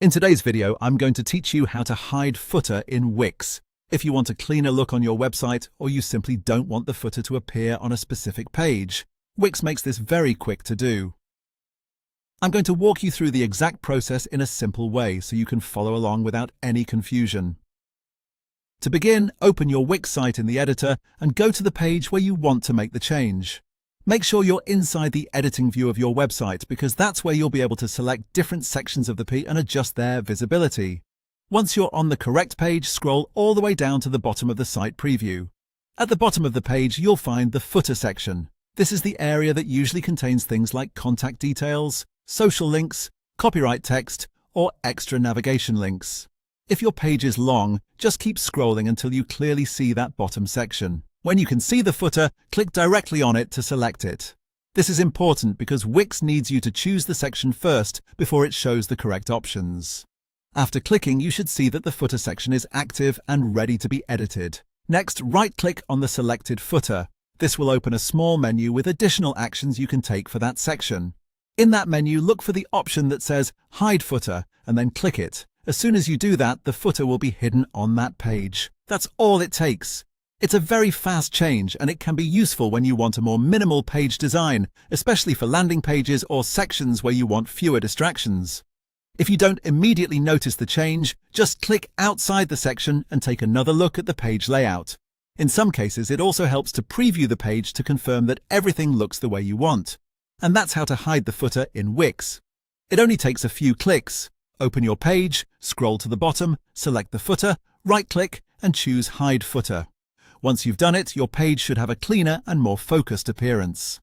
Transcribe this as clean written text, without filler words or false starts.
In today's video, I'm going to teach you how to hide footer in Wix. If you want a cleaner look on your website, or you simply don't want the footer to appear on a specific page, Wix makes this very quick to do. I'm going to walk you through the exact process in a simple way so you can follow along without any confusion. To begin, open your Wix site in the editor and go to the page where you want to make the change. Make sure you're inside the editing view of your website because that's where you'll be able to select different sections of the page and adjust their visibility. Once you're on the correct page, scroll all the way down to the bottom of the site preview. At the bottom of the page, you'll find the footer section. This is the area that usually contains things like contact details, social links, copyright text, or extra navigation links. If your page is long, just keep scrolling until you clearly see that bottom section. When you can see the footer, click directly on it to select it. This is important because Wix needs you to choose the section first before it shows the correct options. After clicking, you should see that the footer section is active and ready to be edited. Next, right-click on the selected footer. This will open a small menu with additional actions you can take for that section. In that menu, look for the option that says Hide Footer and then click it. As soon as you do that, the footer will be hidden on that page. That's all it takes. It's a very fast change, and it can be useful when you want a more minimal page design, especially for landing pages or sections where you want fewer distractions. If you don't immediately notice the change, just click outside the section and take another look at the page layout. In some cases, it also helps to preview the page to confirm that everything looks the way you want. And that's how to hide the footer in Wix. It only takes a few clicks. Open your page, scroll to the bottom, select the footer, right-click, and choose Hide Footer. Once you've done it, your page should have a cleaner and more focused appearance.